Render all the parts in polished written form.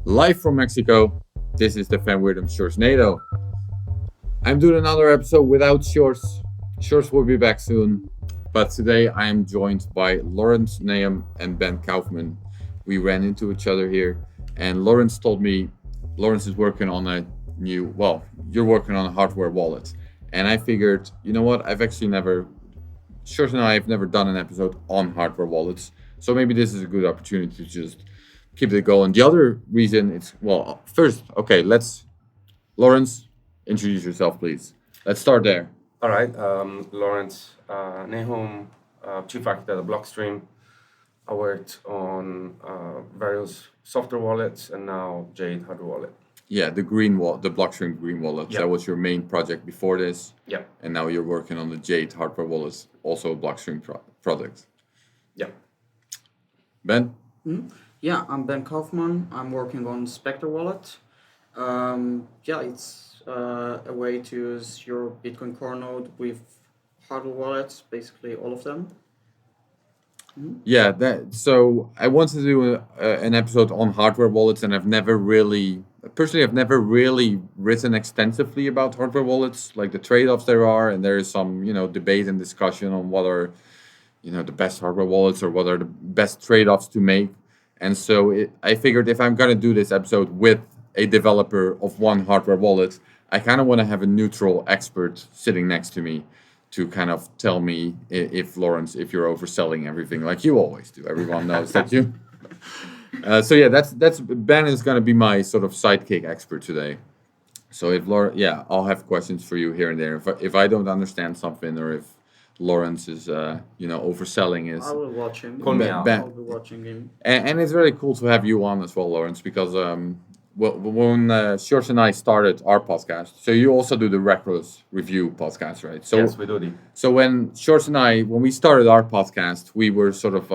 Live from Mexico, this is the fan Wirdum Sjorsnado. I'm doing another episode without Sjors. Sjors will be back soon, but today I am joined by Lawrence, Nahum, and Ben Kaufman. We ran into each other here, and Lawrence told me Lawrence is working on a new, you're working on a hardware wallet. And I figured, you know what, Sjors and I have never done an episode on hardware wallets, so maybe this is a good opportunity to just keep it going. The other reason Lawrence, introduce yourself, please. Let's start there. All right, Lawrence Nahum, Chief Architect of Blockstream. I worked on various software wallets and now Jade Hardwood Wallet. Yeah, the Blockstream green wallet. Yep. That was your main project before this. Yeah. And now you're working on the Jade hardware wallets, also a Blockstream product. Yeah. Ben? Yeah, I'm Ben Kaufman. I'm working on Spectre wallet. It's a way to use your Bitcoin core node with hardware wallets, basically all of them. Yeah, so I wanted to do an episode on hardware wallets, and I've never really written extensively about hardware wallets, like the trade-offs there are, and there is some, debate and discussion on what are, the best hardware wallets or what are the best trade-offs to make. And so I figured if I'm going to do this episode with a developer of one hardware wallet, I kind of want to have a neutral expert sitting next to me to kind of tell me if Lawrence, if you're overselling everything like you always do. Everyone knows that you. That's Ben is going to be my sort of sidekick expert today. So I'll have questions for you here and there. If I don't understand something, or if Lawrence is overselling I will watch him. Call me out. I'll be watching him. And it's really cool to have you on as well, Lawrence, because when Sjors and I started our podcast, so you also do the Reckless Review podcast, right? So, yes, we do. So when Sjors and when we started our podcast, we were sort of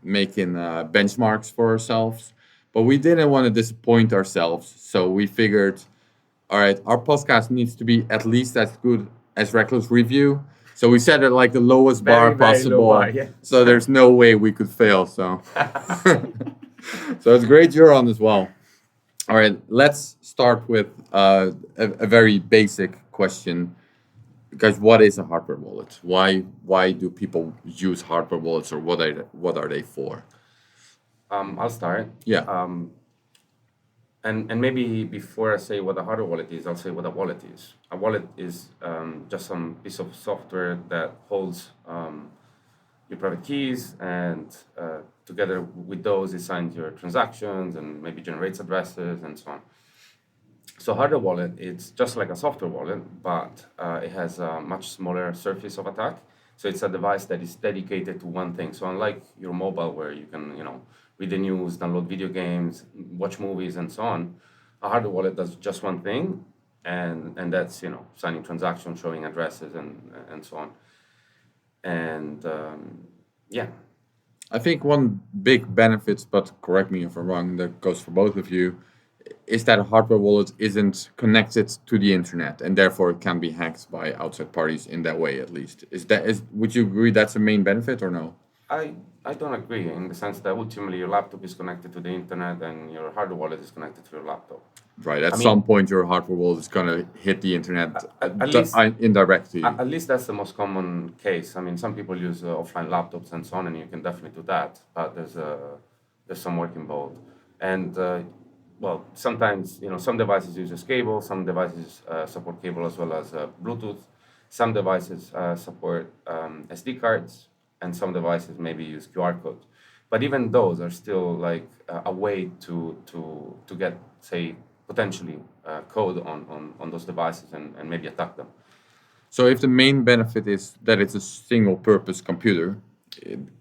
making benchmarks for ourselves, but we didn't want to disappoint ourselves. So we figured, all right, our podcast needs to be at least as good as Reckless Review. So we set it like the lowest bar possible. Low bar, yeah. So there's no way we could fail. So, so it's great you're on as well. All right, let's start with a very basic question. Guys, what is a hardware wallet? Why do people use hardware wallets, or what are they for? I'll start. Yeah. And maybe before I say what a hardware wallet is, I'll say what a wallet is. A wallet is just some piece of software that holds your private keys, and together with those, it signs your transactions and maybe generates addresses and so on. So hardware wallet, it's just like a software wallet, but it has a much smaller surface of attack. So it's a device that is dedicated to one thing. So unlike your mobile, where you can, read the news, download video games, watch movies, and so on, a hardware wallet does just one thing, and that's, signing transactions, showing addresses, and so on. And I think one big benefit, but correct me if I'm wrong, that goes for both of you, is that a hardware wallet isn't connected to the internet, and therefore it can be hacked by outside parties in that way, at least. Would you agree that's a main benefit, or no? I don't agree, in the sense that ultimately your laptop is connected to the internet and your hardware wallet is connected to your laptop. Right. Some point, your hardware wallet is gonna hit the internet indirectly. At least that's the most common case. I mean, some people use offline laptops and so on, and you can definitely do that. But there's some work involved, and sometimes some devices use cable, some devices support cable as well as Bluetooth. Some devices support SD cards, and some devices maybe use QR code. But even those are still like a way to get, say, potentially code on those devices and maybe attack them. So if the main benefit is that it's a single-purpose computer,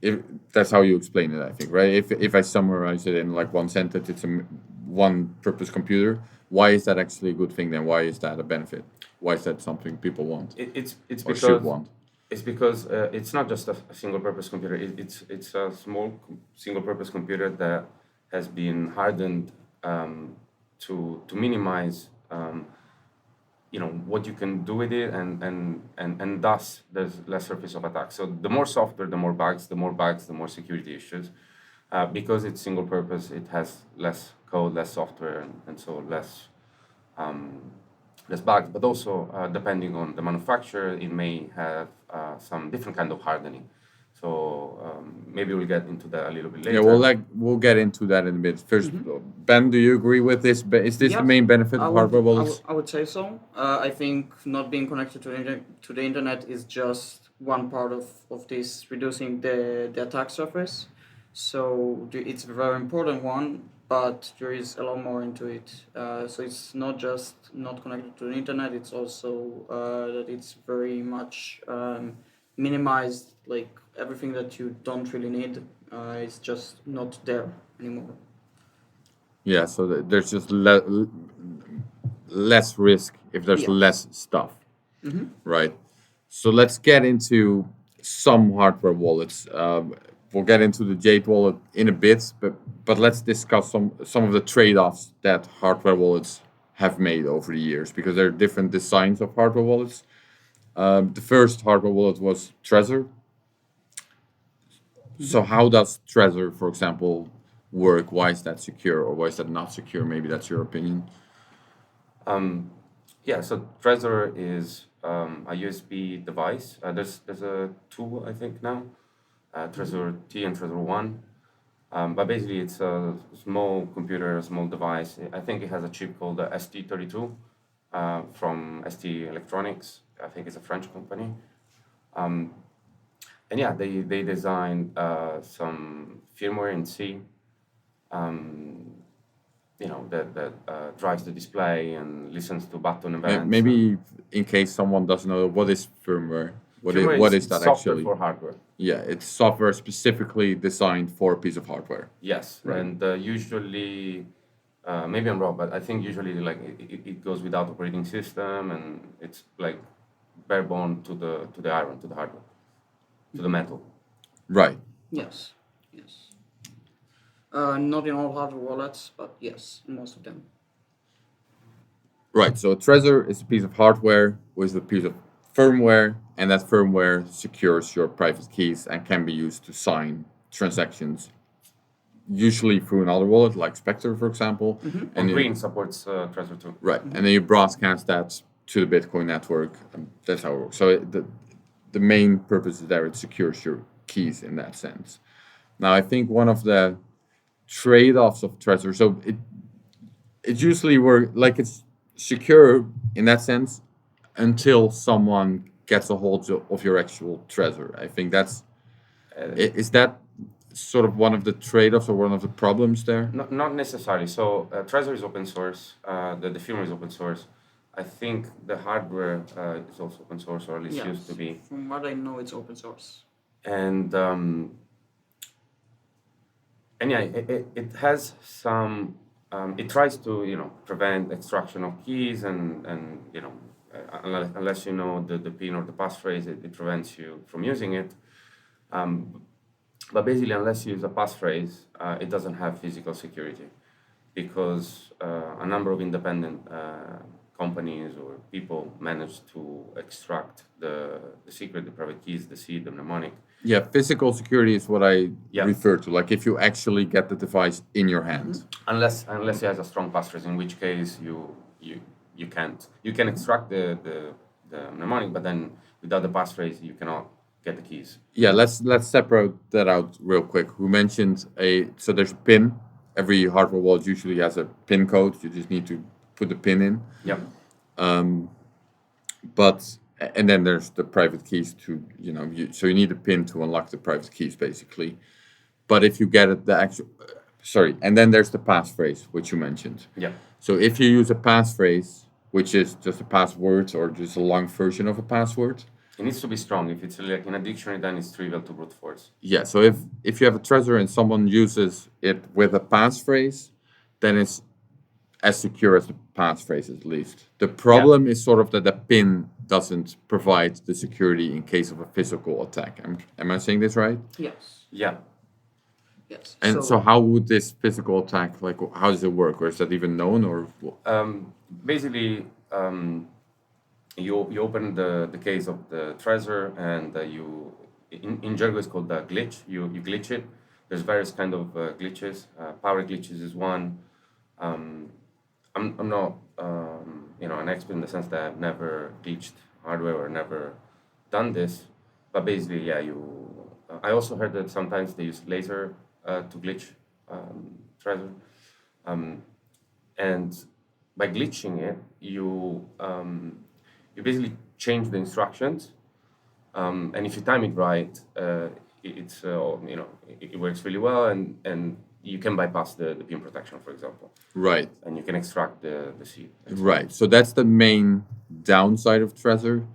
if that's how you explain it, I think, right? If I summarize it in like one sentence, it's a one-purpose computer. Why is that actually a good thing then? Why is that a benefit? Why is that something people want? It's or because should want? It's because it's not just a single-purpose computer. It's a small single-purpose computer that has been hardened to minimize what you can do with it, and thus there's less surface of attack. So the more software, the more bugs, the more security issues. Because it's single purpose, it has less code, less software, and so less bugs. But also, depending on the manufacturer, it may have some different kind of hardening. So maybe we'll get into that a little bit later. Yeah, we'll get into that in a bit. First, Ben, do you agree with this? Is this the main benefit of hardware wallets? I would say so. I think not being connected to the internet is just one part of this, reducing the attack surface. So it's a very important one, but there is a lot more into it. So it's not just not connected to the internet, it's also that it's very much minimized, like everything that you don't really need is just not there anymore. Yeah, so there's just less risk if there's less stuff, right? So let's get into some hardware wallets. We'll get into the Jade Wallet in a bit, but let's discuss some of the trade-offs that hardware wallets have made over the years, because there are different designs of hardware wallets. The first hardware wallet was Trezor. So how does Trezor, for example, work? Why is that secure, or why is that not secure? Maybe that's your opinion. Yeah, so Trezor is a USB device. There's a two, I think, now, Trezor T and Trezor 1. But basically, it's a small computer, a small device. I think it has a chip called the ST32 from ST Electronics. I think it's a French company. And yeah, they designed some firmware in C, that drives the display and listens to button events. Maybe in case someone doesn't know, what is firmware? What is that software actually? For hardware. Yeah, it's software specifically designed for a piece of hardware. Yes, right. And usually, maybe I'm wrong, but I think usually like it goes without operating system, and it's like bare bone to the iron, to the hardware, to the metal. Right. Yes. Not in all hardware wallets, but yes, in most of them. Right. So a Trezor is a piece of hardware with a piece of firmware, and that firmware secures your private keys and can be used to sign transactions, usually through another wallet like Spectre, for example. And Green supports Trezor too. Right. And then you broadcast that to the Bitcoin network. That's how it works. So the main purpose is there, it secures your keys in that sense. Now, I think one of the trade-offs of Trezor, so it usually works like it's secure in that sense until someone gets a hold of your actual Trezor. I think that's is that sort of one of the trade-offs or one of the problems there? Not necessarily. So Trezor is open source. The firmware is open source. I think the hardware is also open source, or at least used to be. From what I know, it's open source. And yeah, it has some. It tries to prevent extraction of keys, and unless you know the PIN or the passphrase, it prevents you from using it. But basically, unless you use a passphrase, it doesn't have physical security, because a number of independent companies or people manage to extract the secret, the private keys, the seed, the mnemonic. Yeah, physical security is what I refer to. Like if you actually get the device in your hand. Unless it has a strong passphrase, in which case you can't. You can extract the mnemonic, but then without the passphrase you cannot get the keys. Yeah, let's separate that out real quick. We mentioned so there's a PIN. Every hardware wallet usually has a PIN code. You just need to put the PIN in. Yeah. And then there's the private keys to, so you need a PIN to unlock the private keys, basically. But if you get it, and then there's the passphrase, which you mentioned. Yeah. So if you use a passphrase, which is just a password or just a long version of a password. It needs to be strong. If it's like in a dictionary, then it's trivial to brute force. Yeah, so if you have a Trezor and someone uses it with a passphrase, then it's as secure as the passphrase, at least. The problem is sort of that the PIN doesn't provide the security in case of a physical attack. Am I saying this right? Yes. Yeah. Yes. And so how would this physical attack, like, how does it work? Or is that even known? Or basically, you open the case of the Trezor, and you in Django it's called the glitch. You glitch it. There's various kind of glitches. Power glitches is one. I'm not an expert in the sense that I've never glitched hardware or never done this, but basically, yeah, I also heard that sometimes they use laser to glitch Trezor, and by glitching it, you basically change the instructions, and if you time it right, it works really well, and you can bypass the pin protection, for example, Right. and you can extract the seed. Right. So that's the main downside of Trezor.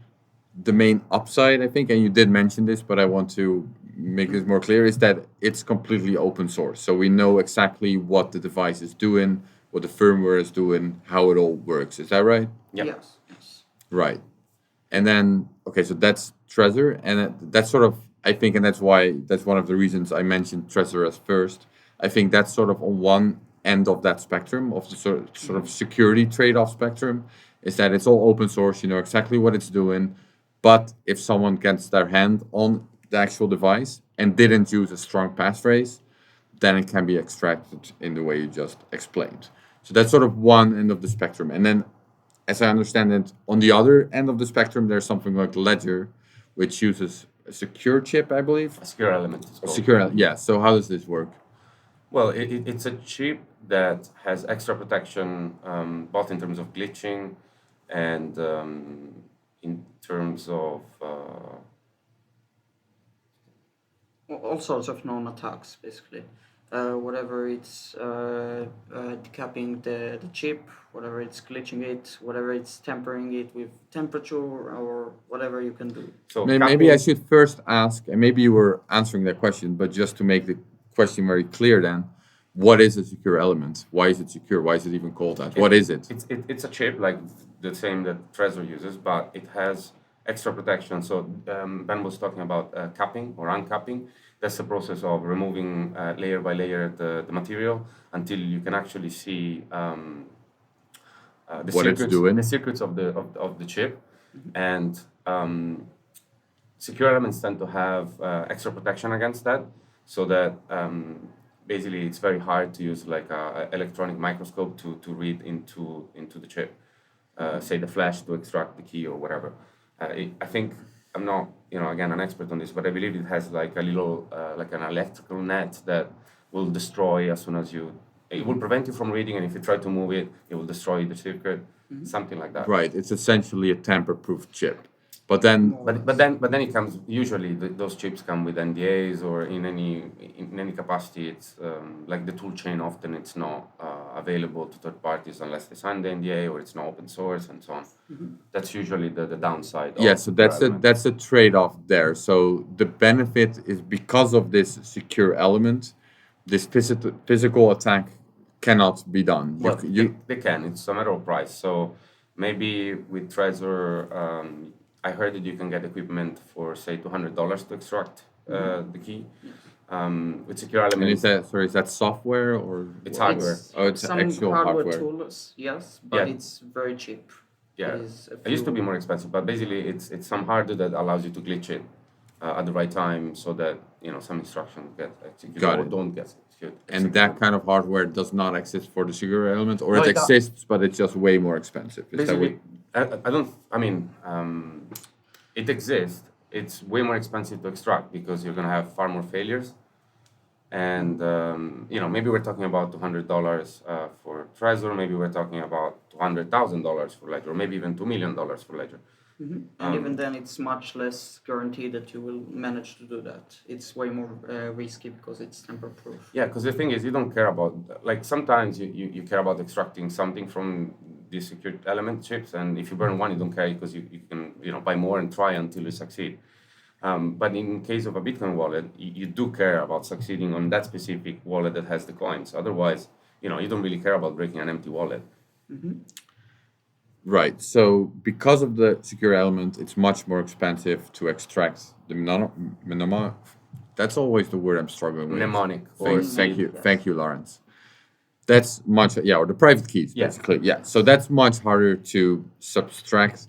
The main upside, I think, and you did mention this, but I want to make this more clear, is that it's completely open source. So we know exactly what the device is doing, what the firmware is doing, how it all works. Is that right? Yep. Yes. Right. And then, okay, so that's Trezor, and that's sort of, I think, and that's one of the reasons I mentioned Trezor as first. I think that's sort of on one end of that spectrum, of the sort of security trade-off spectrum, is that it's all open source, you know exactly what it's doing, but if someone gets their hand on the actual device and didn't use a strong passphrase, then it can be extracted in the way you just explained. So that's sort of one end of the spectrum. And then, as I understand it, on the other end of the spectrum, there's something like Ledger, which uses a secure chip, I believe. A secure element is called. Secure, yeah. So how does this work? Well, it's a chip that has extra protection, both in terms of glitching and in terms of All sorts of known attacks, basically. Whatever it's decapping the chip, whatever it's glitching it, whatever it's tempering it with temperature or whatever you can do. so Maybe I capping- should first ask, and maybe you were answering that question, but just to make the question very clear then, what is a secure element? Why is it secure? Why is it even called that? What is it? It's a chip like the same that Trezor uses, but it has extra protection. So Ben was talking about capping or uncapping. That's the process of removing layer by layer the material until you can actually see What it's doing. the secrets of the chip, and secure elements tend to have extra protection against that, so that basically it's very hard to use like a electronic microscope to read into the chip, say the flash to extract the key or whatever. I think I'm not again an expert on this, but I believe it has like a little like an electrical net that will destroy as soon as it will prevent you from reading, and if you try to move it, it will destroy the secret, something like that. Right. It's essentially a tamper-proof chip. But then, But then it comes. Usually, those chips come with NDAs, or in any capacity. It's like the tool chain. Often, it's not available to third parties unless they sign the NDA, or it's not open source, and so on. That's usually the downside. yeah, so that's a trade-off there. So the benefit is because of this secure element, this physical attack cannot be done. Well, they can. It's a matter of price. So maybe with Trezor, I heard that you can get equipment for say $200 to extract the key. With secure And elements, is that software or It's what? hardware. Oh, it's some actual hardware. tools, yes, but Yeah. it's very cheap. yeah, It is a it used to be few- more expensive, but basically it's some hardware that allows you to glitch it at the right time, so that some instructions get executed Got or it. don't get executed. And that kind of hardware does not exist for the secure element, or No, it it does. exists, but it's just way more expensive. Is that Basically, I don't. I mean, it exists. It's way more expensive to extract because you're gonna have far more failures. And maybe we're talking about $200 for Trezor. Maybe we're talking about $200,000 for Ledger, or maybe even $2 million for Ledger. And even then, it's much less guaranteed that you will manage to do that. It's way more risky because it's tamper-proof. Yeah, because the thing is, you don't care about, like, sometimes you care about extracting something from these secure element chips, and if you burn one, you don't care because you can buy more and try until you succeed. But in case of a Bitcoin wallet, you do care about succeeding on that specific wallet that has the coins. Otherwise, you don't really care about breaking an empty wallet. Right. So because of the secure element, it's much more expensive to extract the mnemonic. That's always the word I'm struggling with. Mnemonic or Thank you, yes. thank you, Lawrence. That's much, or the private keys, Yeah. basically. Yeah. So that's much harder to subtract.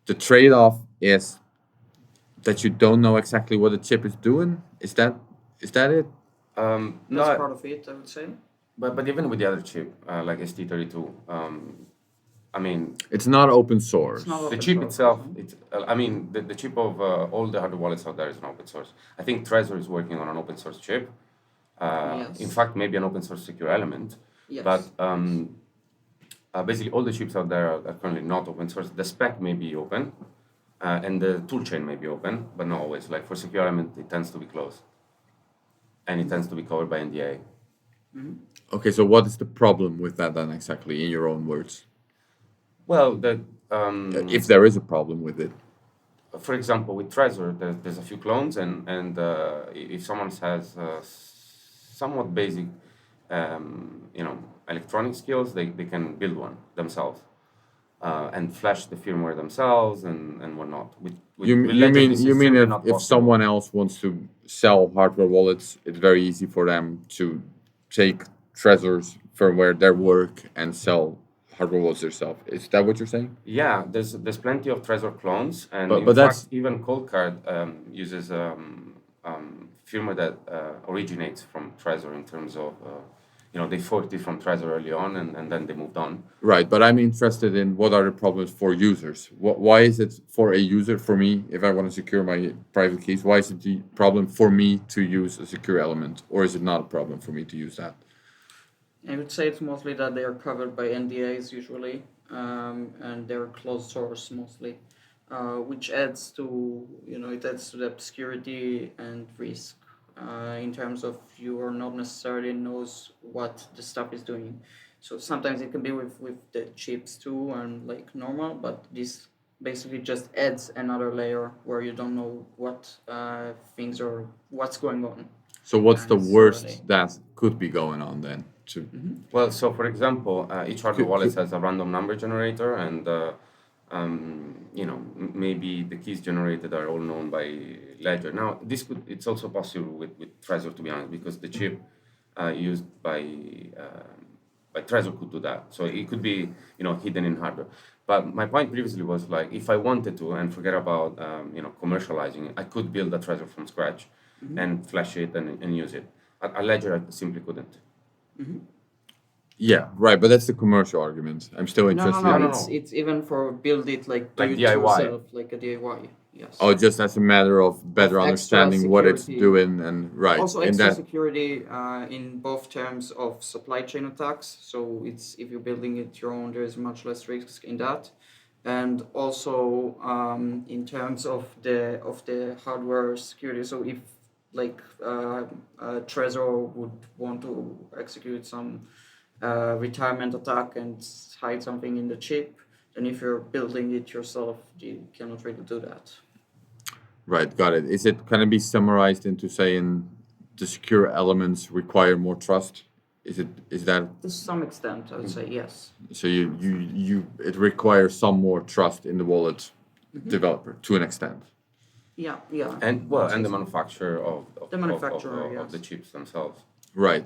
The trade-off is that you don't know exactly what the chip is doing. Is that it? No, That's part of it, I would say. but even with the other chip, like ST32, I mean, It's not open source. It's not the open chip source, itself, no? it's I mean, the chip of all the hardware wallets out there is an open source. I think Trezor is working on an open source chip. In Yes. fact, maybe an open source secure element. But Yes. basically, all the chips out there are currently not open source. The spec may be open, and the toolchain may be open, but not always. Like for secure element, it tends to be closed, and it tends to be covered by NDA. Okay, so what is the problem with that then exactly, in your own words? Well, If there is a problem with it. for example, with Trezor, there's a few clones, and if someone has somewhat basic, electronic skills, they can build one themselves and flash the firmware themselves and whatnot. With You Ledger, mean this is simply not if possible. someone else wants to sell hardware wallets, it's very easy for them to take Trezor's firmware, their work, and sell hardware wallets themselves. Is that what you're saying? Yeah, there's plenty of Trezor clones, and But in but that's fact, even ColdCard uses firmware that originates from Trezor in terms of they forked it from Trezor early on, and then they moved on. right. But I'm interested in what are the problems for users. Why is it for a user, for me, if I want to secure my private keys, why is it the problem for me to use a secure element, or is it not a problem for me to use that? I would say it's mostly that they are covered by NDAs usually, and they're closed source mostly, which adds to it adds to the obscurity and risk in terms of you are not necessarily knows what the stuff is doing. So sometimes it can be with the chips too and like normal, but this basically just adds another layer where you don't know what things are what's going on. So what's the Necessarily. worst that could be going on then? To Well, so for example, each hardware wallet could- has a random number generator, and maybe the keys generated are all known by Ledger. Now, it's also possible with Trezor, to be honest, because the chip used by Trezor could do that. So it could be hidden in hardware. But my point previously was like if I wanted to and forget about commercializing it, I could build a Trezor from scratch and flash it and use it. A Ledger I simply couldn't. yeah, right. But that's the commercial argument. I'm still No, interested. no, no. No, It's no. it's even for build it like do Like it DIY. yourself, like a DIY. Yes. Oh, just as a matter of better Of extra understanding what it's security. doing, and right Also, in extra that. security in both terms of supply chain attacks. So it's if you're building it your own, there's much less risk in that, and also in terms of the hardware security. So if like Trezor would want to execute some retirement attack and hide something in the chip, then if you're building it yourself, you cannot really do that. Right, got it. Is it can it be summarized into saying the secure elements require more trust? Is that To some extent, I would say yes. so? You it requires some more trust in the wallet developer to an extent. Yeah, yeah. And well, and the manufacturer The manufacturer, of the yes. chips themselves. Right.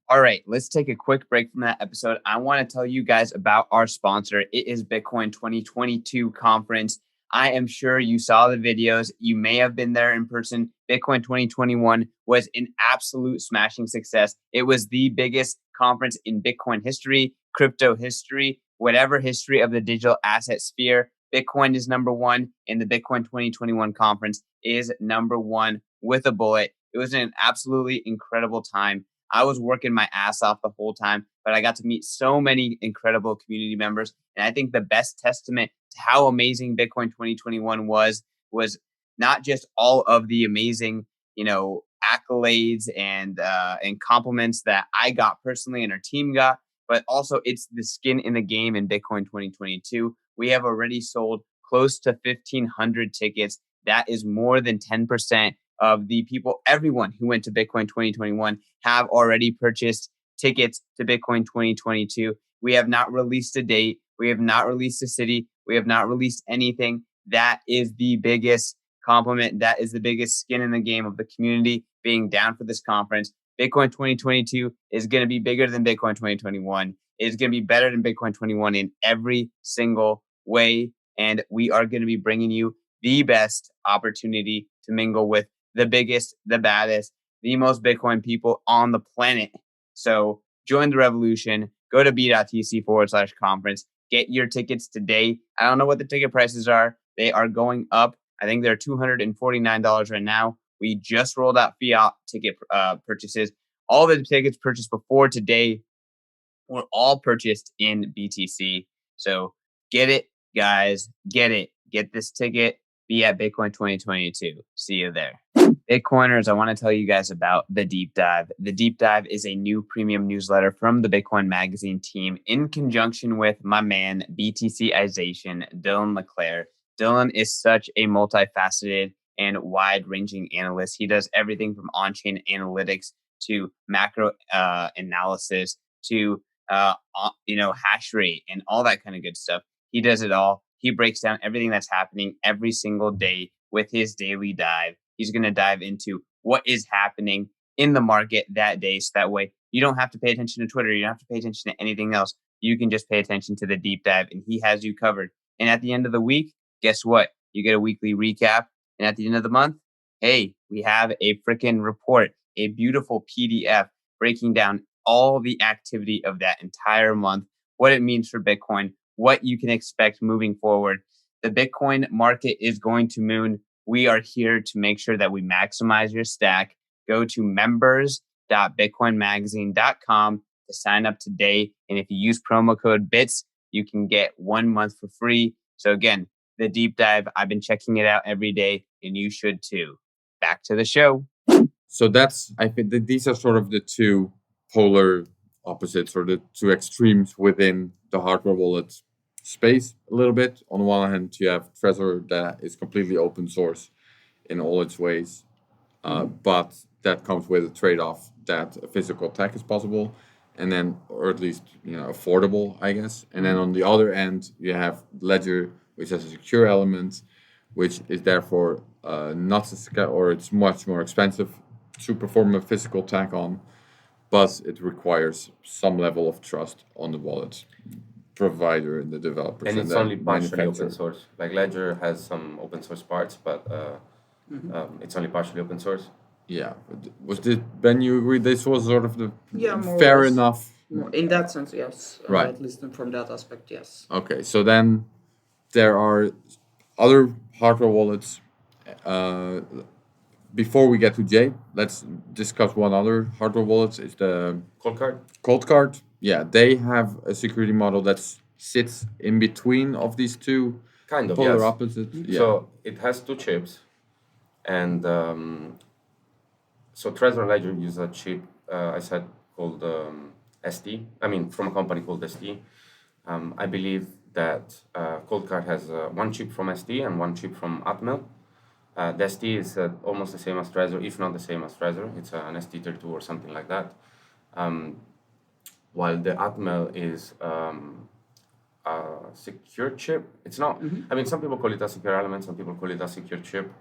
All right, let's take a quick break from that episode. I want to tell you guys about our sponsor. It is Bitcoin 2022 conference. I am sure you saw the videos. You may have been there in person. Bitcoin 2021 was an absolute smashing success. It was the biggest conference in Bitcoin history, crypto history, whatever history of the digital asset sphere. Bitcoin is number one, and the Bitcoin 2021 conference is number one with a bullet. It was an absolutely incredible time. I was working my ass off the whole time, but I got to meet so many incredible community members. And I think the best testament to how amazing Bitcoin 2021 was not just all of the amazing, accolades and compliments that I got personally and our team got, but also it's the skin in the game in Bitcoin 2022. We have already sold close to 1,500 tickets. That is more than 10% of the people, everyone who went to Bitcoin 2021 have already purchased tickets to Bitcoin 2022. We have not released a date. We have not released a city. We have not released anything. That is the biggest compliment. That is the biggest skin in the game of the community being down for this conference. Bitcoin 2022 is going to be bigger than Bitcoin 2021. It's going to be better than Bitcoin 21 in every single way. And we are going to be bringing you the best opportunity to mingle with the biggest, the baddest, the most Bitcoin people on the planet. So join the revolution. Go to b.tc/conference. Get your tickets today. I don't know what the ticket prices are. They are going up. I think they're $249 right now. We just rolled out fiat ticket purchases. All the tickets purchased before today were all purchased in BTC. So get it, guys. Get it. Get this ticket. Be at Bitcoin 2022. See you there. Bitcoiners, I want to tell you guys about The Deep Dive. The Deep Dive is a new premium newsletter from the Bitcoin Magazine team in conjunction with my man, BTCization, Dylan LeClaire. Dylan is such a multifaceted and wide-ranging analyst. He does everything from on-chain analytics to macro analysis to hash rate and all that kind of good stuff. He does it all. He breaks down everything that's happening every single day with his daily dive. He's going to dive into what is happening in the market that day. So that way you don't have to pay attention to Twitter. You don't have to pay attention to anything else. You can just pay attention to the deep dive, and he has you covered. And at the end of the week, guess what? You get a weekly recap. And at the end of the month, hey, we have a freaking report, a beautiful PDF breaking down all the activity of that entire month, what it means for Bitcoin, what you can expect moving forward. The Bitcoin market is going to moon. We are here to make sure that we maximize your stack. Go to members.bitcoinmagazine.com to sign up today. And if you use promo code BITS, you can get 1 month for free. So again, the deep dive, I've been checking it out every day, and you should too. Back to the show. So I think that these are sort of the two polar opposites, or the two extremes within the hardware wallet space a little bit. On one hand, you have Trezor that is completely open source in all its ways, but that comes with a trade-off that a physical tech is possible, and then, or at least affordable, I guess. And then on the other end, you have Ledger, which has a secure element, which is therefore not or it's much more expensive to perform a physical tech on, but it requires some level of trust on the wallet provider and the developers. And it's only partially open source. Like Ledger has some open source parts, but it's only partially open source. Yeah. Was this, Ben, you agree this was sort of the more fair enough? In that sense, yes. Right. At least from that aspect, yes. Okay, so then there are other hardware wallets. Before we get to Jade, let's discuss one other hardware wallet. It's the ColdCard. ColdCard. Yeah, they have a security model that sits in between of these two Kind of, polar yes. opposites. Yeah. So it has 2 chips, and so Trezor and Ledger use a chip, I said, called ST. I mean, from a company called ST. I believe that ColdCard has 1 chip from ST and 1 chip from Atmel. The ST is almost the same as Trezor, if not the same as Trezor. It's an ST32 or something like that. While the Atmel is a secure chip. It's not, I mean, some people call it a secure element, some people call it a secure chip,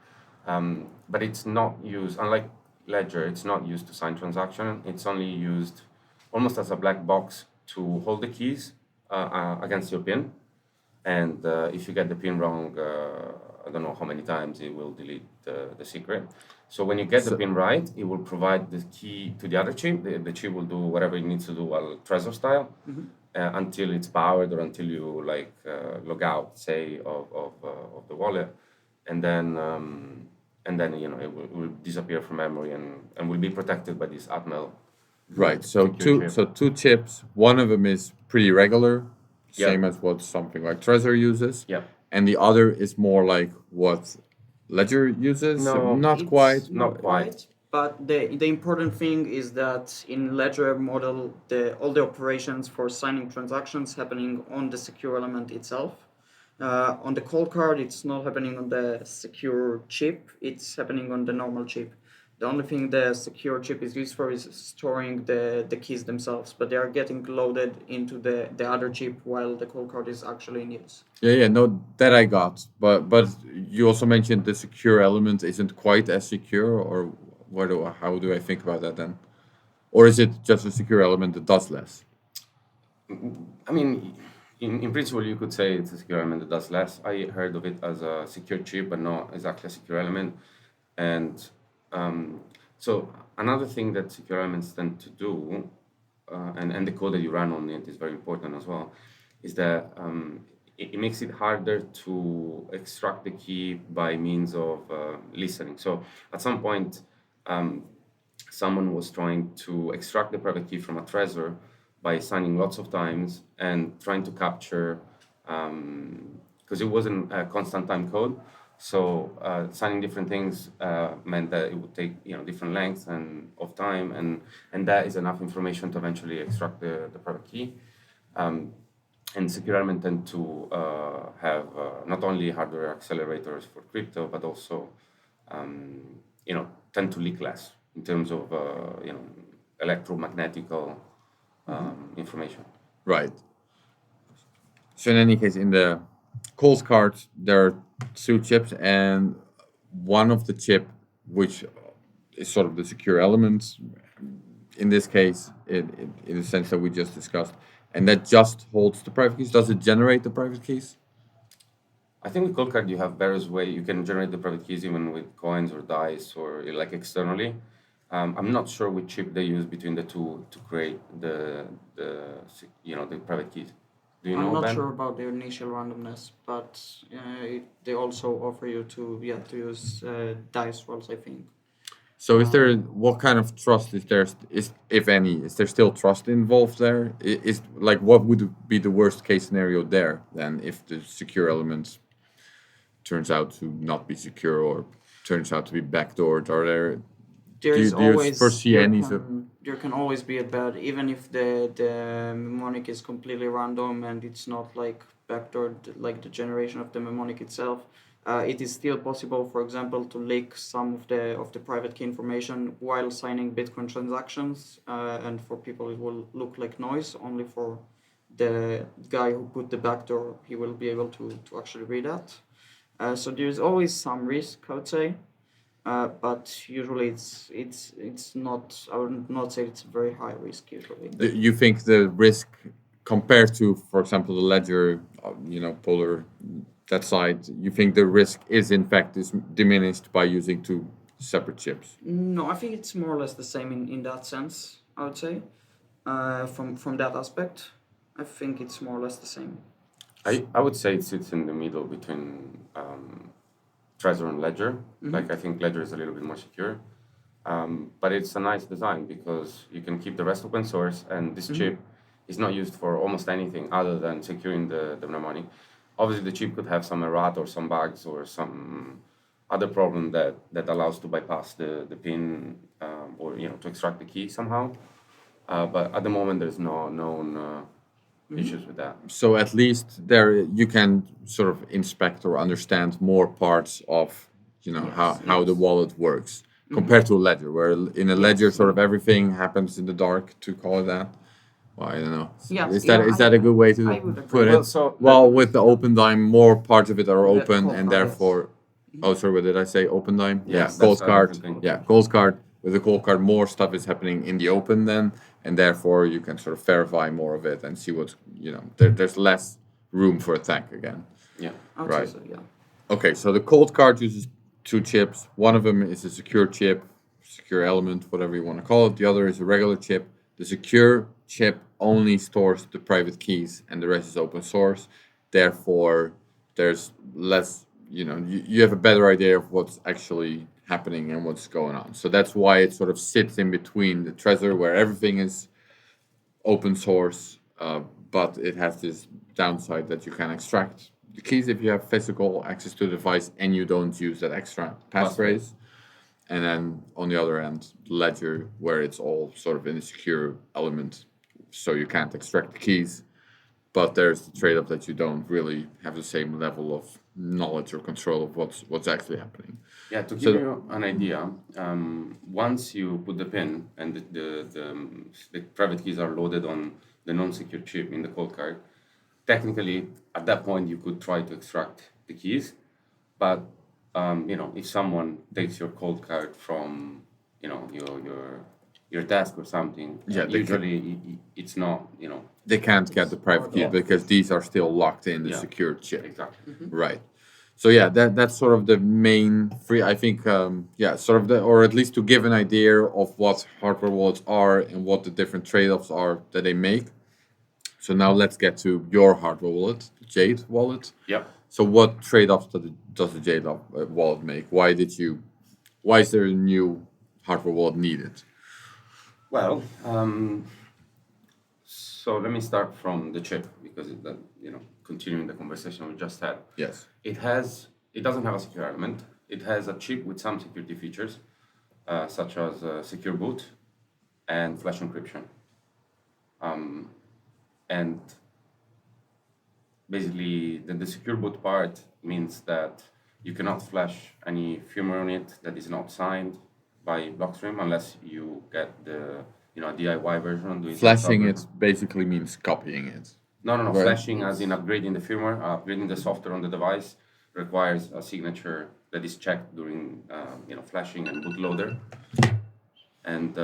but it's not used, unlike Ledger, it's not used to sign transaction. It's only used almost as a black box to hold the keys against your PIN. And if you get the PIN wrong, I don't know how many times it will delete the secret. So when you get the PIN right, it will provide the key to the other chip. The chip will do whatever it needs to do, Trezor style, until it's powered or until you log out, say, of the wallet, and then it will disappear from memory and will be protected by this Atmel. Right. So two chips. One of them is pretty regular, same as what something like Trezor uses. Yeah. And the other is more like what Ledger uses. No, not quite. Not quite. But the important thing is that in Ledger model, all the operations for signing transactions happening on the secure element itself. On the ColdCard, it's not happening on the secure chip. It's happening on the normal chip. The only thing the secure chip is used for is storing the keys themselves, but they are getting loaded into the other chip while the ColdCard is actually in use. Yeah, no, that I got. But you also mentioned the secure element isn't quite as secure, or how do I think about that then? Or is it just a secure element that does less? I mean, in principle, you could say it's a secure element that does less. I heard of it as a secure chip, but not exactly a secure element. And so another thing that secure elements tend to do and the code that you run on it is very important as well, is that it makes it harder to extract the key by means of listening. So at some point, someone was trying to extract the private key from a Trezor by signing lots of times and trying to capture, because it wasn't a constant time code. So signing different things meant that it would take different lengths and of time, and that is enough information to eventually extract the private key. And secure element tend to have not only hardware accelerators for crypto, but also tend to leak less in terms of electromagnetical information. Right. So in any case, in the ColdCard, there are two chips, and one of the chip, which is sort of the secure element, in this case, in the sense that we just discussed, and that just holds the private keys. Does it generate the private keys? I think with ColdCard you have various ways you can generate the private keys even with coins or dice or like externally. I'm not sure which chip they use between the two to create the private keys. Do you know, I'm not Ben? sure about the initial randomness, but they also offer you to use dice rolls, I think. So is there, what kind of trust is there, if any, is there still trust involved there? Is like, what would be the worst case scenario there then if the secure element turns out to not be secure or turns out to be backdoored? Are there, There do is you, do you always foresee there any there can always be a bad, even if the mnemonic is completely random and it's not like backdoored like the generation of the mnemonic itself. It is still possible, for example, to leak some of the private key information while signing Bitcoin transactions, and for people it will look like noise. Only for the guy who put the backdoor, he will be able to actually read that. So there's always some risk, I would say, but usually it's not. I would not say it's very high risk usually. you think the risk compared to, for example, the ledger, polar, that side, you think the risk is in fact is diminished by using two separate chips? No, I think it's more or less the same in that sense, I would say. From that aspect, I think it's more or less the same. I would say it sits in the middle between Trezor and Ledger. Like I think Ledger is a little bit more secure, but it's a nice design because you can keep the rest open source, and this chip is not used for almost anything other than securing the mnemonic. Obviously, the chip could have some errata or some bugs or some other problem that allows to bypass the pin or to extract the key somehow. But at the moment, there's no known issues with that. So at least there you can sort of inspect or understand more parts of how the wallet works compared to a ledger, where in a ledger sort of everything happens in the dark, to call it that. Well, I don't know. Yeah, Is that a good way I to would agree. put it? Well, With the open dime, more parts of it are open, ColdCard, and yes. therefore, oh, sorry, what did I say? Open dime? Yes, Yeah, that's cold a card. different thing. Yeah, cold card. With the cold card, more stuff is happening in the open then, and therefore you can sort of verify more of it and see what's there's less room for attack again. Yeah. I would Right. say so, yeah. Okay, so the cold card uses two chips. One of them is a secure chip, secure element, whatever you want to call it. The other is a regular chip. The secure chip only stores the private keys and the rest is open source. Therefore, there's less, you have a better idea of what's actually happening and what's going on. So that's why it sort of sits in between the Trezor, where everything is open source, but it has this downside that you can extract the keys if you have physical access to the device and you don't use that extra passphrase. And then on the other end, Ledger, where it's all sort of in a secure element, so you can't extract the keys, but there's the trade-off that you don't really have the same level of knowledge or control of what's actually happening. Yeah, to give you an idea, once you put the pin and the private keys are loaded on the non-secure chip in the cold card, technically at that point you could try to extract the keys, but if someone takes your cold card from your desk or something, usually it's not They can't get the private keys because these are still locked in the Yeah. secure chip. exactly. Right. So yeah, that's sort of the main free. I think sort of or at least to give an idea of what hardware wallets are and what the different trade-offs are that they make. So now let's get to your hardware wallet, the Jade Wallet. Yep. So what trade-offs does the Jade wallet make? Why is there a new hardware wallet needed? Well, so let me start from the chip because continuing the conversation we just had. Yes. It doesn't have a secure element. It has a chip with some security features, such as secure boot and flash encryption. And basically, the secure boot part means that you cannot flash any firmware on it that is not signed by Blockstream unless you get the DIY version. Flashing it basically means copying it. No. Right. Flashing, as in upgrading the firmware, upgrading the software on the device, requires a signature that is checked during flashing and bootloader. And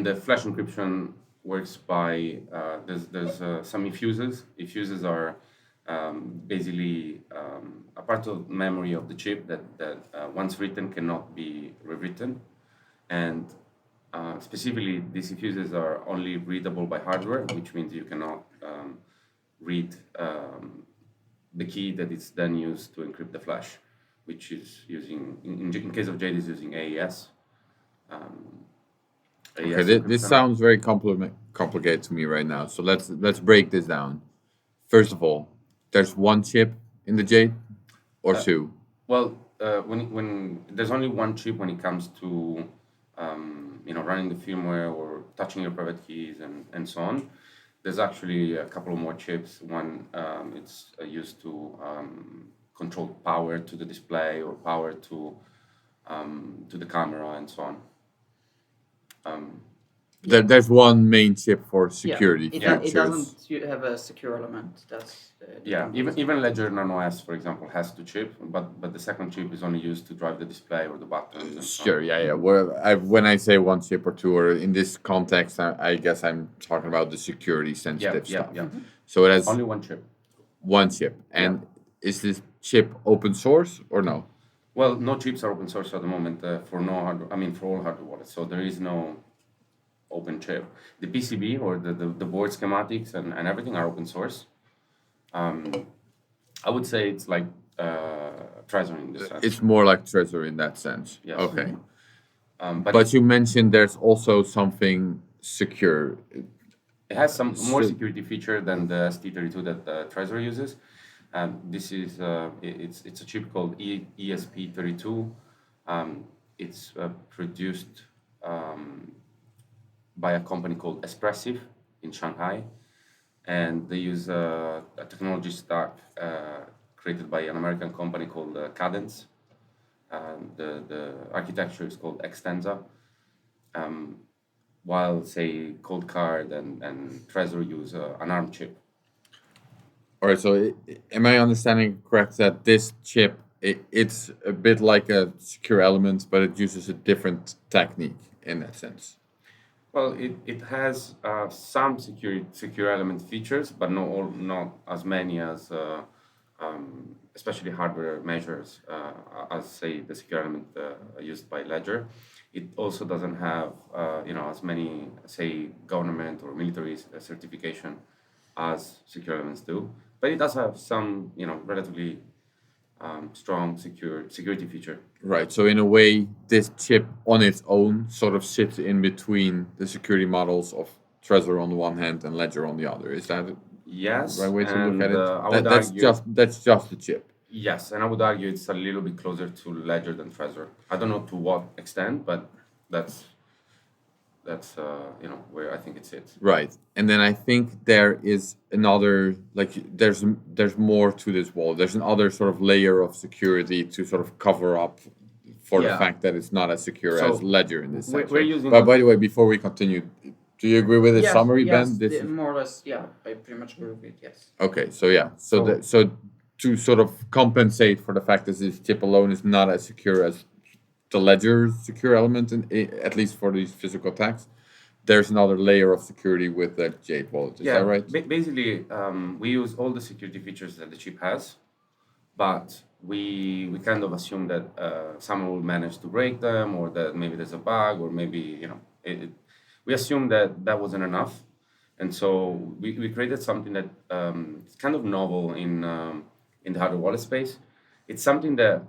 the flash encryption works by there's some effuses. Effuses are basically a part of memory of the chip that once written cannot be rewritten, and specifically these effuses are only readable by hardware, which means you cannot read the key that is then used to encrypt the flash, which is using in case of Jade is using AES. Okay, this sounds very complicated to me right now. So let's break this down. First of all, there's one chip in the Jade, or two. Well, when there's only one chip when it comes to running the firmware or touching your private keys and so on. There's actually a couple of more chips. One it's used to control power to the display or power to the camera and so on. There's one main chip for security features. It doesn't have a secure element. That's even Ledger Nano S, for example, has two chips, but the second chip is only used to drive the display or the buttons. And so on. Sure, yeah. When I say one chip or two, or in this context, I guess I'm talking about the security sensitive stuff. Yeah. So it has Only one chip. one chip. And is this chip open source or no? Well, no chips are open source at the moment for all hardware wallets. So there is no open chip. The PCB or the board schematics and everything are open source. I would say it's like Trezor in this sense. It's more like Trezor in that sense. Yes. Okay. But you mentioned there's also something secure. it has some more security feature than the ST32 that Trezor uses. This is it's a chip called ESP32. It's produced by a company called Espressif in Shanghai, and they use a technology stack created by an American company called Cadence. The architecture is called Extensa, while say ColdCard and Trezor use an ARM chip. All right, so am I understanding correct that this chip, it's a bit like a secure element, but it uses a different technique in that sense? Well, it has some secure element features, but not as many as especially hardware measures as say the secure element used by Ledger. It also doesn't have as many say government or military certification as secure elements do, but it does have some relatively strong security feature. Right. So in a way, this chip on its own sort of sits in between the security models of Trezor on the one hand and Ledger on the other. Is that Yes, the right way to look at it? I would argue, That's just the chip. yes, and I would argue it's a little bit closer to Ledger than Trezor. I don't know to what extent, but that's where I think it sits. Right. And then I think there is another, there's more to this wall. There's another sort of layer of security to sort of cover up for the fact that it's not as secure So, as Ledger in this sense. we're using But by the way, before we continue, do you agree with this summary, yes, Ben? This is- more or less. Yeah, I pretty much agree with it. Yes. Okay, so yeah, so to sort of compensate for the fact that this chip alone is not as secure as the Ledger secure element, at least for these physical attacks, there's another layer of security with the Jade Wallet. Is that right? Basically, we use all the security features that the chip has but we kind of assume that someone will manage to break them, or that maybe there's a bug, or maybe we assume that that wasn't enough, and so we created something that is kind of novel in the hardware wallet space. It's something that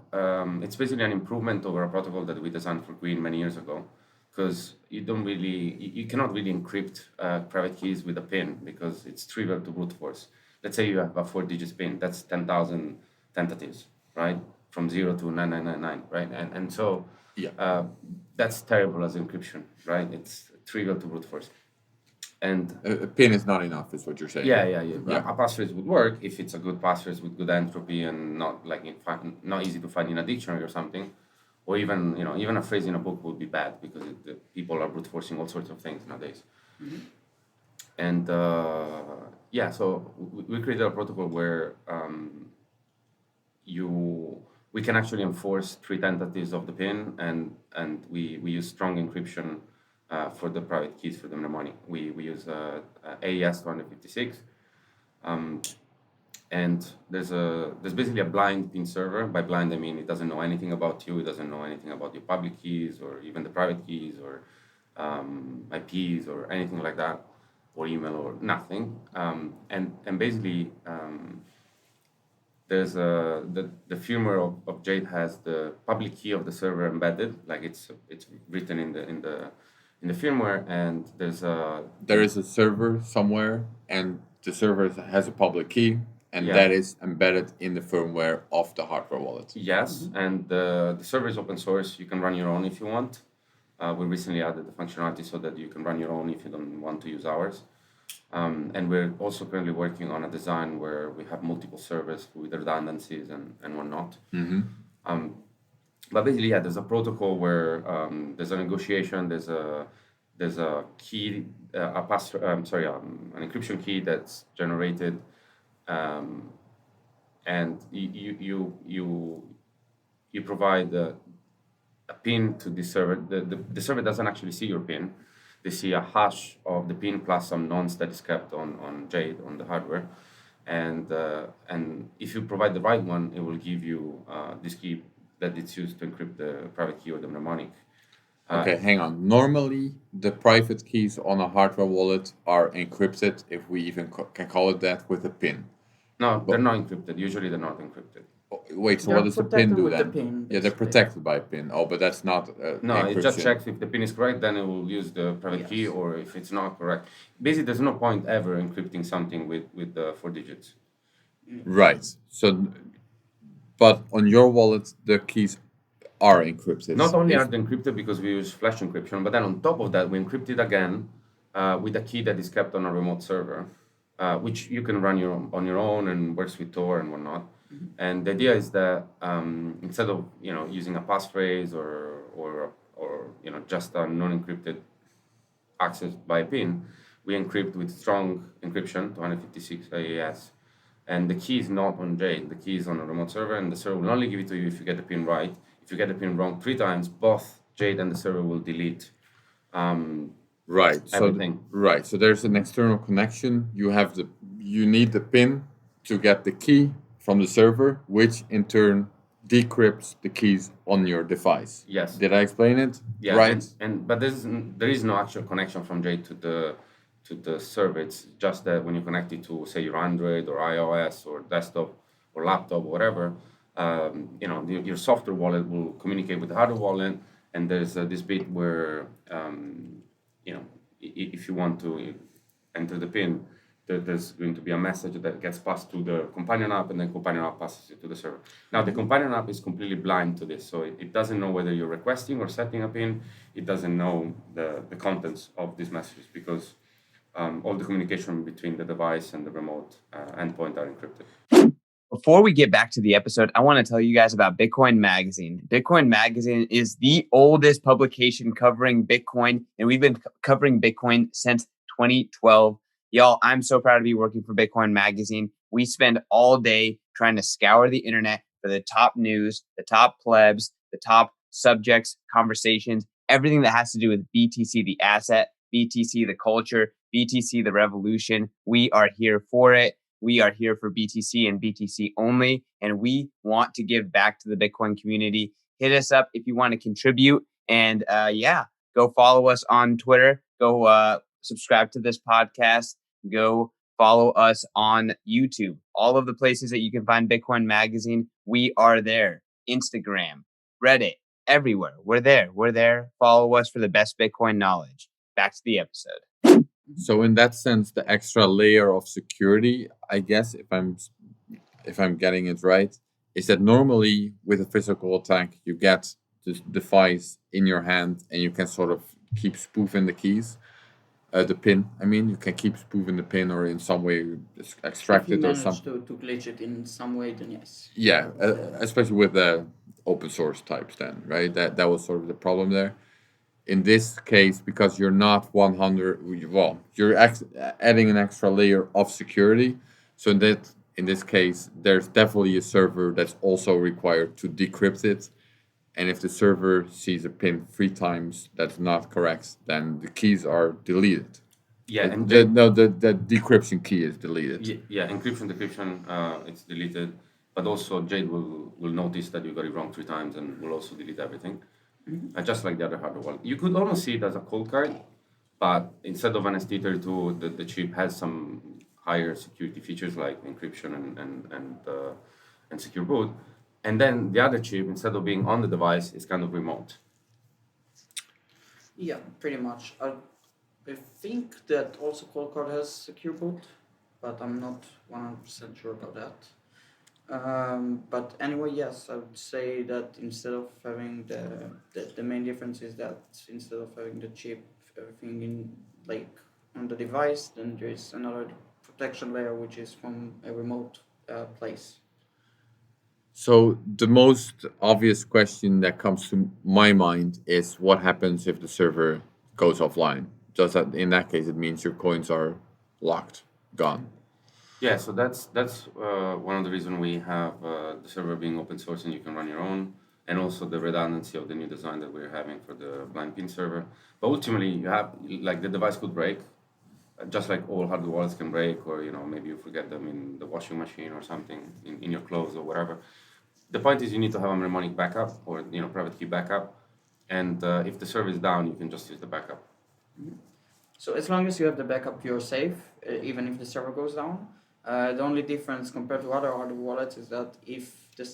it's basically an improvement over a protocol that we designed for Green many years ago, because you cannot really encrypt private keys with a PIN because it's trivial to brute force. Let's say you have a 4-digit PIN, that's 10,000 tentatives, right? From 0 to 9999, right? And so that's terrible as encryption, right? It's trivial to brute force. And a PIN is not enough, is what you're saying. yeah. A passphrase would work if it's a good passphrase with good entropy and not not easy to find in a dictionary or something, or even a phrase in a book would be bad because people are brute forcing all sorts of things nowadays. Mm-hmm. And so we created a protocol where we can actually enforce 3 tentatives of the PIN, and we use strong encryption for the private keys for the mnemonic. We use AES 256, and there's basically a blind PIN server. By blind I mean it doesn't know anything about you, it doesn't know anything about your public keys or even the private keys or IPs or anything like that, or email or nothing. And basically there's the firmware of Jade has the public key of the server embedded, like it's written in the firmware, and there is a server somewhere, and the server has a public key, and that is embedded in the firmware of the hardware wallet. Yes, and the server is open source. You can run your own if you want. We recently added the functionality so that you can run your own if you don't want to use ours. And we're also currently working on a design where we have multiple servers with redundancies and whatnot. Mm-hmm. But basically, there's a protocol where there's a negotiation. There's a key, an encryption key that's generated, and you provide a PIN to the server. The server doesn't actually see your PIN. They see a hash of the PIN plus some nonce that is kept on Jade, on the hardware, and if you provide the right one, it will give you this key that it's used to encrypt the private key or the mnemonic. Okay, hang on. Normally, the private keys on a hardware wallet are encrypted, if we even can call it that, with a PIN. No, they're not encrypted. Usually, they're not encrypted. Wait, so They're what does the PIN do protected with then? the PIN, Yeah, they're basically. protected by a PIN. Oh, but that's not No, encryption. it just checks if the PIN is correct, then it will use the private key, or if it's not correct. Basically, there's no point ever encrypting something with the 4 digits. Right. So, but on your wallet, the keys are encrypted. Not only are they encrypted because we use flash encryption, but then on top of that, we encrypt it again with a key that is kept on a remote server, which you can run on your own and works with Tor and whatnot. Mm-hmm. And the idea is that instead of using a passphrase or just a non-encrypted access by PIN, we encrypt with strong encryption, 256 AES. And the key is not on Jade. The key is on a remote server, and the server will only give it to you if you get the PIN right. If you get the PIN wrong 3 times, both Jade and the server will delete everything. So there's an external connection. You need the PIN to get the key from the server, which in decrypts the keys on your device. Yes. Did I explain it? Yeah. Right. But there is no actual connection from Jade to the server. It's just that when you connect it to, say, your Android or iOS or desktop or laptop, whatever, your software wallet will communicate with the hardware wallet, and there's this bit where if you want to enter the PIN, there's going to be a message that gets passed to the companion app, and then companion app passes it to the server. Now, the companion app is completely blind to this, so it doesn't know whether you're requesting or setting a PIN. It doesn't know the contents of these messages because all the communication between the device and the remote endpoint are encrypted. Before we get back to the episode, I want to tell you guys about Bitcoin Magazine. Bitcoin Magazine is the oldest publication covering Bitcoin, and we've been covering Bitcoin since 2012. Y'all, I'm so proud to be working for Bitcoin Magazine. We spend all day trying to scour the internet for the top news, the top plebs, the top subjects, conversations, everything that has to do with BTC, the asset, BTC, the culture, BTC, the revolution. We are here for it. We are here for BTC and BTC only, and we want to give back to the Bitcoin community. Hit us up if you want to contribute. And go follow us on Twitter. Go subscribe to this podcast. Go follow us on YouTube. All of the places that you can find Bitcoin Magazine, we are there. Instagram, Reddit, everywhere. We're there. We're there. Follow us for the best Bitcoin knowledge. Back to the episode. So in that sense, the extra layer of security, I guess, if I'm getting it right, is that normally with a physical attack, you get this device in your hand and you can sort of keep spoofing the keys, the pin. I mean, you can keep spoofing the pin or in some way extract If you it or manage something. to glitch it in some way, then yes. Yeah, especially with the open source types, then, right? That was sort of the problem there. In this case, because you're not 100, well, you're adding an extra layer of security. So in this case, there's definitely a server that's also required to decrypt it. And if the server sees a pin 3 times that's not correct, then the keys are deleted. Yeah, and the decryption key is deleted. yeah, encryption, decryption, it's deleted. But also Jade will notice that you got it wrong 3 times and will also delete everything. Just like the other hardware wallet. You could almost see it as a ColdCard, but instead of an ST32, the chip has some higher security features like encryption and secure boot. And then the other chip, instead of being on the device, is kind of remote. Yeah, pretty much. I think that also ColdCard has secure boot, but I'm not 100% sure about that. But anyway, yes, I would say that instead of having the main difference is that instead of having the chip, everything in like on the device, then there is another protection layer which is from a remote place. So the most obvious question that comes to my mind is what happens if the server goes offline? Does that, in that case, it means your coins are locked, gone? Yeah, so that's one of the reasons we have the server being open source and you can run your own, and also the redundancy of the new design that we're having for the blind pin server. But ultimately, you have like the device could break, just like all hardware wallets can break, or maybe you forget them in the washing machine or something in your clothes or whatever. The point is you need to have a mnemonic backup or private key backup, and if the server is down, you can just use the backup. So as long as you have the backup, you're safe, even if the server goes down. The only difference compared to other hardware wallets is that if the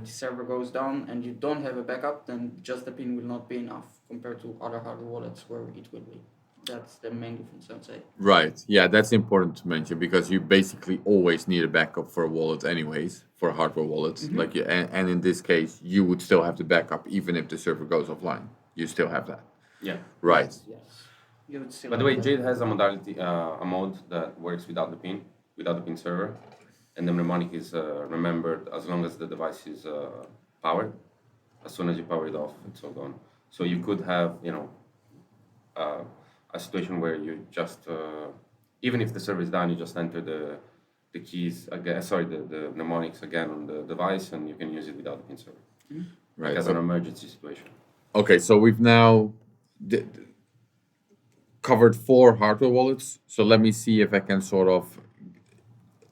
server goes down and you don't have a backup, then just the pin will not be enough compared to other hardware wallets where it will be. That's the main difference, I'd say. Right. Yeah, that's important to mention because you basically always need a backup for a wallet anyways, for hardware wallets. Like and in this case, you would still have the backup even if the server goes offline. You still have that. Yeah. Right. Yes. You would still By the have way, that. Jade has a modality, a mode that works without the pin server, and the mnemonic is remembered as long as the device is powered. As soon as you power it off, it's all gone. So you could have, a situation where you just, even if the server is down, you just enter the keys again. Sorry, the mnemonics again on the device, and you can use it without the pin server, Right. like as an emergency situation. Okay, so we've now covered 4 hardware wallets. So let me see if I can sort of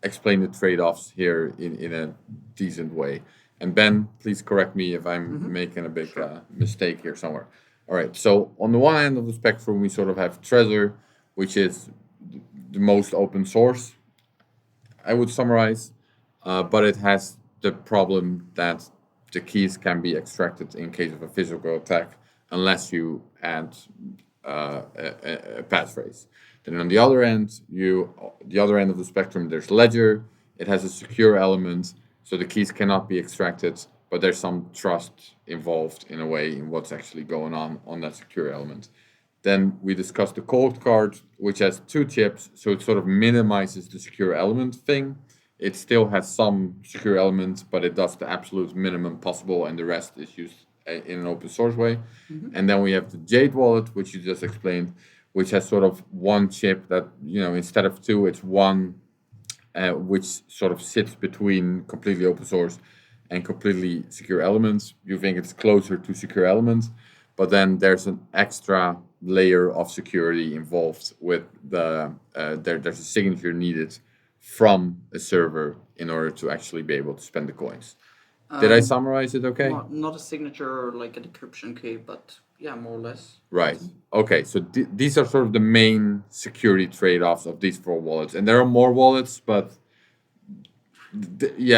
explain the trade-offs here in a decent way. And Ben, please correct me if I'm making a big mistake here somewhere. All right, so on the one end of the spectrum, we sort of have Trezor, which is the most open source, I would summarize, but it has the problem that the keys can be extracted in case of a physical attack unless you add a passphrase. Then on the other end, the other end of the spectrum, there's Ledger. It has a secure element, so the keys cannot be extracted, but there's some trust involved in a way in what's actually going on that secure element. Then we discussed the ColdCard, which has 2 chips, so it sort of minimizes the secure element thing. It still has some secure elements, but it does the absolute minimum possible, and the rest is used in an open source way. And then we have the Jade Wallet, which you just explained, which has sort of 1 chip that, instead of 2, it's 1, which sort of sits between completely open source and completely secure elements. You think it's closer to secure elements, but then there's an extra layer of security involved with there's a signature needed from a server in order to actually be able to spend the coins. Did I summarize it okay? Not a signature like a decryption key, but yeah, more or less. Right. Okay. So these are sort of the main security trade-offs of these 4 wallets, and there are more wallets, but we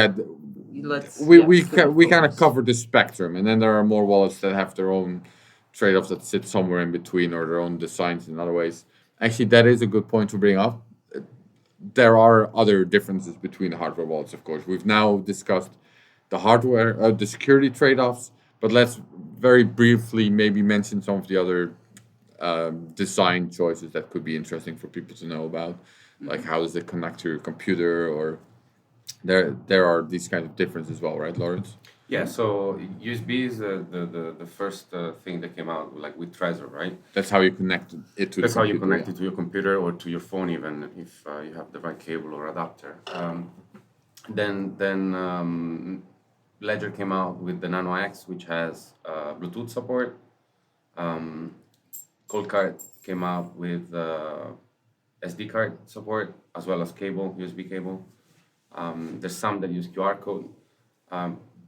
kind of covered the spectrum, and then there are more wallets that have their own trade-offs that sit somewhere in between, or their own designs in other ways. Actually, that is a good point to bring up. There are other differences between the hardware wallets, of course. We've now discussed the hardware, the security trade-offs, but let's very briefly maybe mention some of the other design choices that could be interesting for people to know about, like how does it connect to your computer, or there are these kind of differences as well, right, Lawrence? Yeah, so USB is the first thing that came out, like with Trezor, right? That's how you connect it to That's the how computer. you connect it to your computer or to your phone, even if you have the right cable or adapter. Then Ledger came out with the Nano X, which has Bluetooth support. ColdCard came out with SD card support as well as cable, USB cable. There's some that use QR code.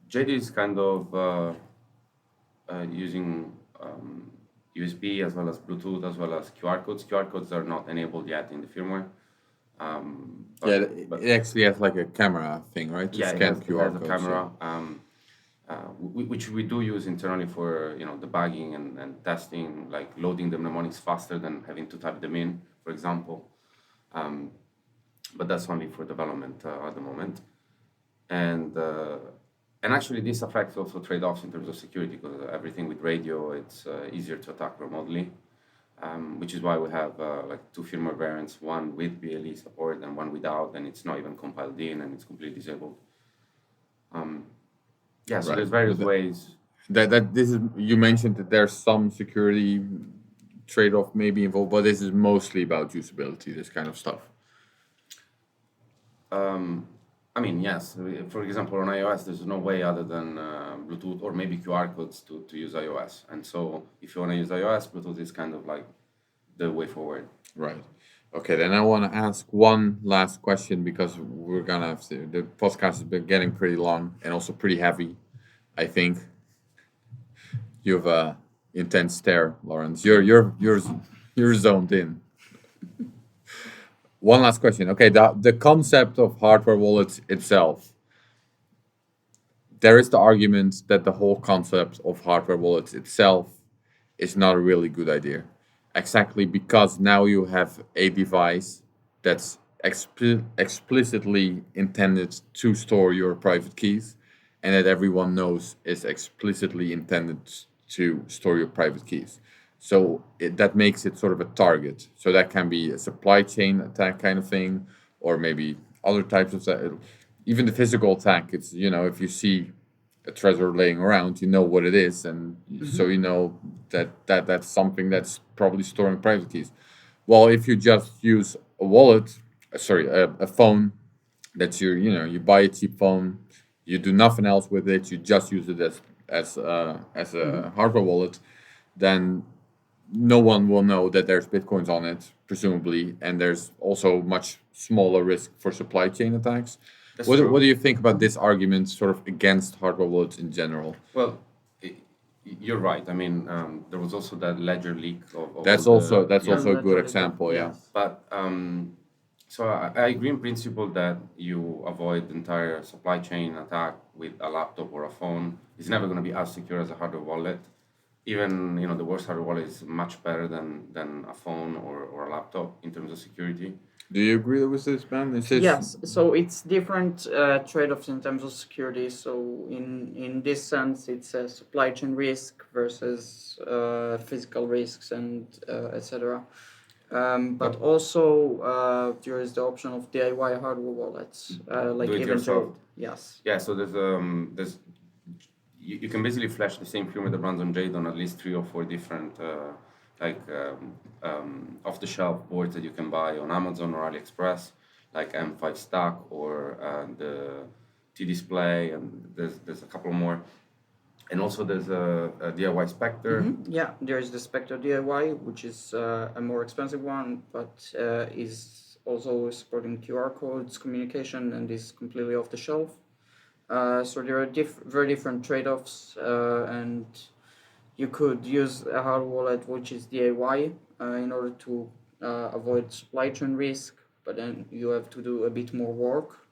Jade is kind of using USB as well as Bluetooth as well as QR codes. QR codes are not enabled yet in the firmware. It actually has like a camera thing, right? To scan QR it has codes. a camera, which we do use internally for debugging and testing, like loading the mnemonics faster than having to type them in, for example. But that's only for development at the moment. And actually, this affects also trade-offs in terms of security, because everything with radio, it's easier to attack remotely, which is why we have like 2 firmware variants, one with BLE support and one without, and it's not even compiled in and it's completely disabled. So Right. there's various ways. You mentioned that there's some security trade-off maybe involved, but this is mostly about usability, this kind of stuff. I mean, yes. For example, on iOS, there's no way other than Bluetooth or maybe QR codes to use iOS. And so if you want to use iOS, Bluetooth is kind of like the way forward. Right. Okay, then I want to ask one last question, because we're gonna have to. The podcast has been getting pretty long and also pretty heavy, I think. You have a intense stare, Lawrence. You're zoned in. One last question. Okay, the concept of hardware wallets itself. There is the argument that the whole concept of hardware wallets itself is not a really good idea. Exactly because now you have a device that's explicitly intended to store your private keys, and that everyone knows is explicitly intended to store your private keys. So that makes it sort of a target. So that can be a supply chain attack kind of thing, or maybe other types of even the physical attack. It's, if you see a Trezor laying around, you know what it is, and so you know that's something that's probably storing private keys. Well, if you just use a wallet, a phone, that's you buy a cheap phone, you do nothing else with it, you just use it as a hardware wallet, then no one will know that there's bitcoins on it, presumably, and there's also much smaller risk for supply chain attacks. What do you think about this argument, sort of against hardware wallets in general? Well, you're right. I mean, there was also that Ledger leak. That's also a good example, yeah. But so I agree in principle that you avoid the entire supply chain attack with a laptop or a phone. It's never going to be as secure as a hardware wallet. Even the worst hardware wallet is much better than a phone or a laptop in terms of security. Do you agree with this, Ben? Yes. So it's different trade-offs in terms of security. So in this sense, it's a supply chain risk versus physical risks and etc. But also there is the option of DIY hardware wallets, like Do it even yourself. Jade. Yes. Yeah. So there's you can basically flash the same firmware that runs on Jade on at least 3 or 4 different off-the-shelf boards that you can buy on Amazon or AliExpress, like M5 Stack or the T-Display, and there's a couple more. And also there's a DIY Spectre. Mm-hmm. Yeah, there's the Spectre DIY, which is a more expensive one, but is also supporting QR codes communication and is completely off the shelf. So there are very different trade-offs, and you could use a hard wallet which is DIY in order to avoid supply chain risk, but then you have to do a bit more work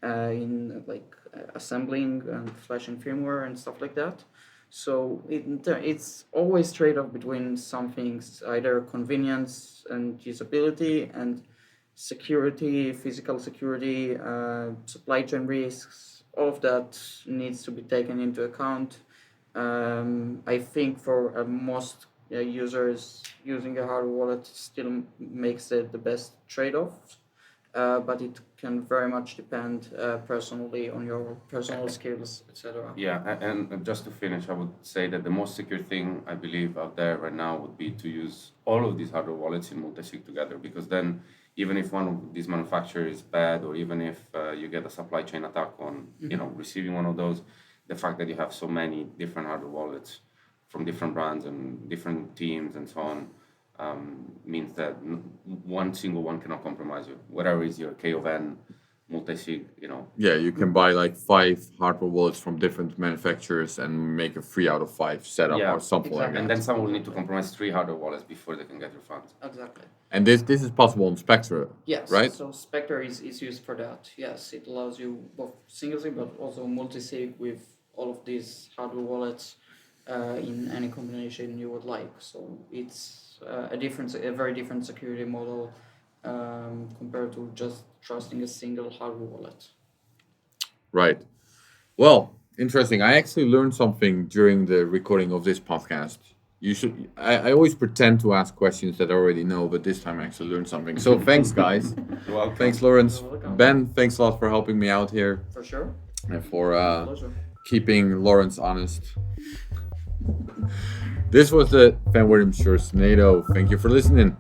in like assembling and flashing firmware and stuff like that. So it's always trade-off between some things, either convenience and usability and security, physical security, supply chain risks. All of that needs to be taken into account. I think for most users, using a hard wallet still makes it the best trade-off, but it can very much depend personally on your personal skills, etc. Yeah, and just to finish, I would say that the most secure thing I believe out there right now would be to use all of these hardware wallets in multi-sig together, because then even if one of these manufacturers is bad, or even if you get a supply chain attack on receiving one of those, the fact that you have so many different hardware wallets from different brands and different teams and so on means that one single one cannot compromise you. Whatever is your K of N multi-sig, Yeah, you can buy like 5 hardware wallets from different manufacturers and make a 3 out of 5 setup Yeah, or something like exactly. that. and then someone will need to compromise 3 hardware wallets before they can get your funds. Exactly. And this is possible on Spectre. Yes. Right? So Spectre is used for that. Yes, it allows you both single sig but also multi-sig with all of these hardware wallets in any combination you would like. So it's a very different security model compared to just trusting a single hardware wallet. Right. Well, interesting. I actually learned something during the recording of this podcast. I always pretend to ask questions that I already know, but this time I actually learned something. So thanks, guys. You're welcome. Thanks, Lawrence. You're welcome. Ben, thanks a lot for helping me out here For sure. and for Pleasure. keeping Lawrence honest. This was the Wirdum Sjorsnado. Thank you for listening.